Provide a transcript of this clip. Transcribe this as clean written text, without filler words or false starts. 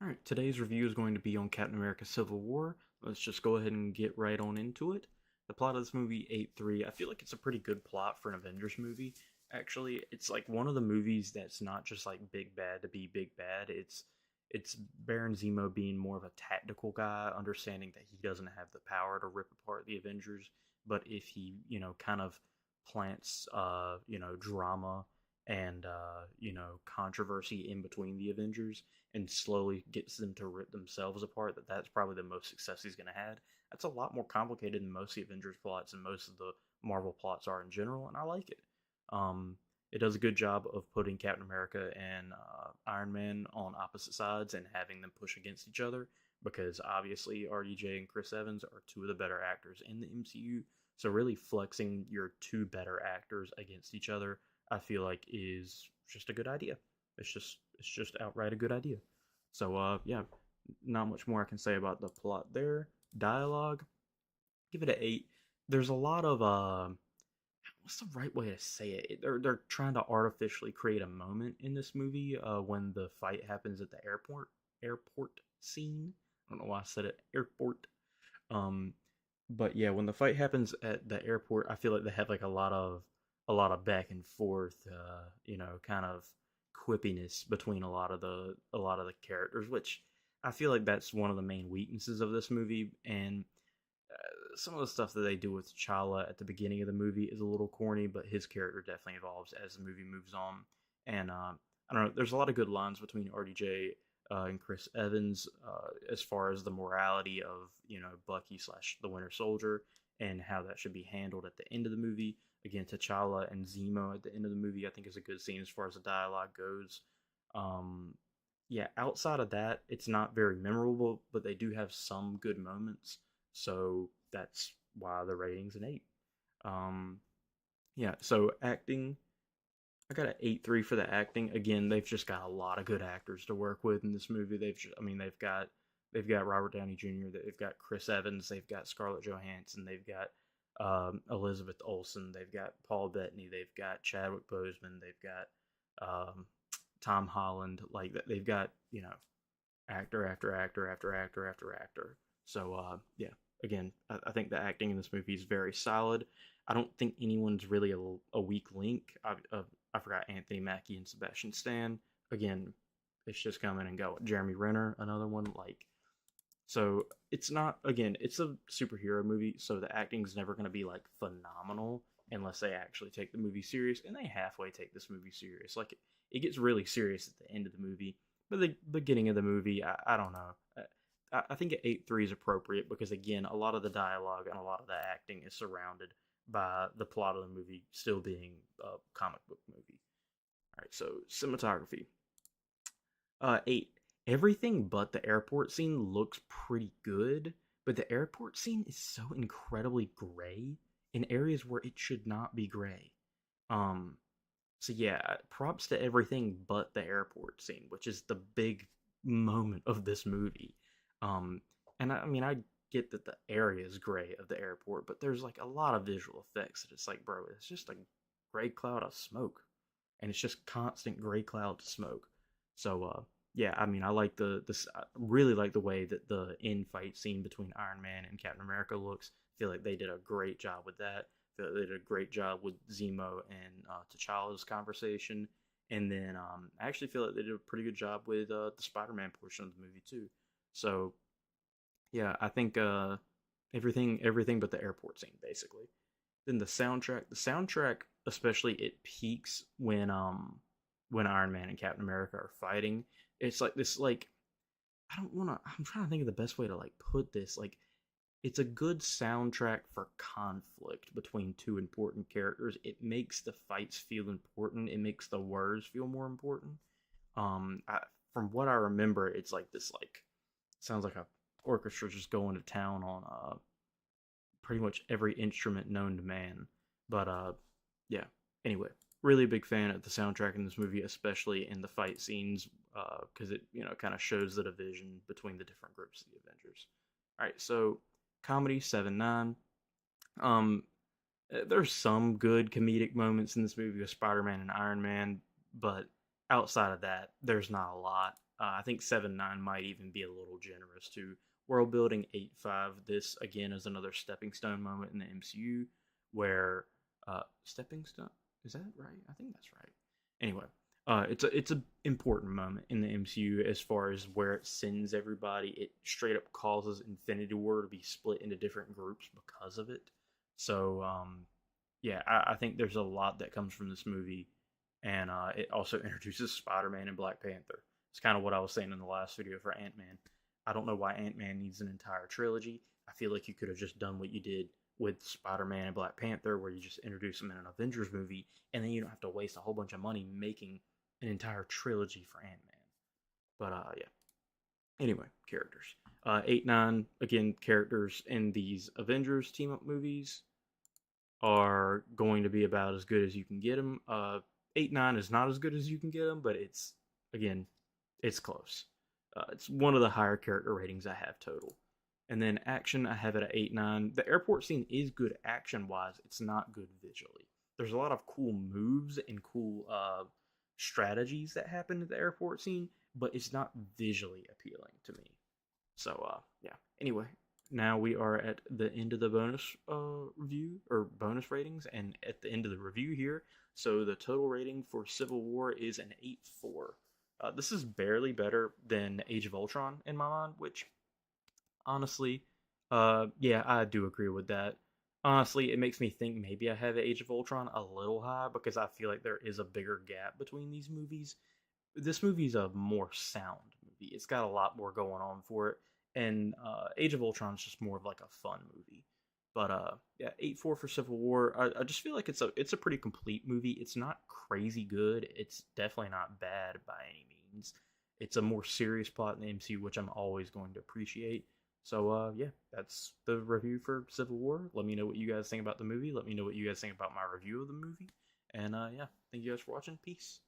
All right, today's review is going to be on Captain America Civil War. Let's just go ahead and get right on into it. The plot of this movie, 8-3, I feel like it's a pretty good plot for an Avengers movie. Actually, it's like one of the movies that's not just like big bad to be big bad. It's Baron Zemo being more of a tactical guy, understanding that he doesn't have the power to rip apart the Avengers, but if he, kind of plants drama and controversy in between the Avengers and slowly gets them to rip themselves apart, that's probably the most success he's going to have. That's a lot more complicated than most of the Avengers plots and most of the Marvel plots are in general, and I like it. Um, it does a good job of putting Captain America and Iron Man on opposite sides and having them push against each other because obviously RDJ and Chris Evans are two of the better actors in the MCU. So really flexing your two better actors against each other, I feel like is just a good idea. It's just outright a good idea. So yeah, not much more I can say about the plot there. Dialogue, give it an 8. There's a lot of what's the right way to say it? They're trying to artificially create a moment in this movie when the fight happens at the airport scene. I don't know why I said it airport. Um, but yeah, when the fight happens at the airport, I feel like they have like a lot of back and forth, kind of quippiness between a lot of the characters, which I feel like that's one of the main weaknesses of this movie. And some of the stuff that they do with T'Challa at the beginning of the movie is a little corny, but his character definitely evolves as the movie moves on. And I don't know, there's a lot of good lines between RDJ and Chris Evans as far as the morality of Bucky slash the Winter Soldier and how that should be handled at the end of the movie. Again, T'Challa and Zemo at the end of the movie, I think is a good scene as far as the dialogue goes. Um, yeah, outside of that, it's not very memorable, but they do have some good moments. So that's why the rating's an 8. Um, yeah, so acting, I got an 8-3 for the acting. Again, they've just got a lot of good actors to work with in this movie. They've got Robert Downey Jr., they've got Chris Evans, they've got Scarlett Johansson, they've got Elizabeth Olsen, they've got Paul Bettany, they've got Chadwick Boseman, they've got Tom Holland. Like they've got actor after actor after actor after actor. So yeah, again, I think the acting in this movie is very solid. I don't think anyone's really a weak link. I forgot Anthony Mackie and Sebastian Stan. Again, it's just come in and go. Jeremy Renner, another one. Like, so it's not, again, it's a superhero movie, so the acting's never going to be like phenomenal unless they actually take the movie serious, and they halfway take this movie serious. Like it gets really serious at the end of the movie, but the beginning of the movie, I don't know. I think an 8-3 is appropriate because again, a lot of the dialogue and a lot of the acting is surrounded by the plot of the movie still being a comic book movie. All right, so cinematography. 8. Everything but the airport scene looks pretty good, but the airport scene is so incredibly gray in areas where it should not be gray. Um, so yeah, props to everything but the airport scene, which is the big moment of this movie. Um, and I mean, I get that the area is gray of the airport, but there's like a lot of visual effects that it's like, bro, it's just a gray cloud of smoke, and it's just constant gray cloud smoke. So yeah, I mean, I really like the way that the in fight scene between Iron Man and Captain America looks. I feel like they did a great job with that. I feel like they did a great job with Zemo and T'Challa's conversation, and then I actually feel like they did a pretty good job with the Spider-Man portion of the movie too. So yeah, I think everything but the airport scene basically. Then the soundtrack especially it peaks when Iron Man and Captain America are fighting. It's like this like I don't want to I'm trying to think of the best way to like put this. Like it's a good soundtrack for conflict between two important characters. It makes the fights feel important. It makes the words feel more important. From what I remember, it's like this like sounds like a orchestra just going to town on pretty much every instrument known to man. But yeah. Anyway, really big fan of the soundtrack in this movie, especially in the fight scenes, because it kind of shows the division between the different groups of the Avengers. All right, so comedy 7-9. Um, there's some good comedic moments in this movie with Spider-Man and Iron Man, but outside of that, there's not a lot. I think 7-9 might even be a little generous too. World building 8-5. This again is another stepping stone moment in the MCU where stepping stone, is that right? I think that's right. Anyway, it's a important moment in the MCU as far as where it sends everybody. It straight up causes Infinity War to be split into different groups because of it. So yeah, I think there's a lot that comes from this movie, and it also introduces Spider-Man and Black Panther. It's kind of what I was saying in the last video for Ant-Man. I don't know why Ant-Man needs an entire trilogy. I feel like you could have just done what you did with Spider-Man and Black Panther, where you just introduce them in an Avengers movie, and then you don't have to waste a whole bunch of money making an entire trilogy for Ant-Man. But yeah. Anyway, characters. 8-9, again, characters in these Avengers team up movies are going to be about as good as you can get them. 8-9 is not as good as you can get them, but it's, again, it's close. It's one of the higher character ratings I have total. And then action, I have it at 8-9. The airport scene is good action wise. It's not good visually. There's a lot of cool moves and cool strategies that happen at the airport scene, but it's not visually appealing to me. So yeah. Anyway, now we are at the end of the bonus review or bonus ratings, and at the end of the review here. So the total rating for Civil War is an 8-4. This is barely better than Age of Ultron in my mind, which honestly, yeah, I do agree with that. Honestly, it makes me think maybe I have Age of Ultron a little high because I feel like there is a bigger gap between these movies. This movie's a more sound movie. It's got a lot more going on for it, and Age of Ultron is just more of like a fun movie. But yeah, 8-4 for Civil War. I just feel like it's a pretty complete movie. It's not crazy good. It's definitely not bad by any means. It's a more serious plot in the MCU, which I'm always going to appreciate. So yeah, that's the review for Civil War. Let me know what you guys think about the movie. Let me know what you guys think about my review of the movie. And yeah, thank you guys for watching. Peace.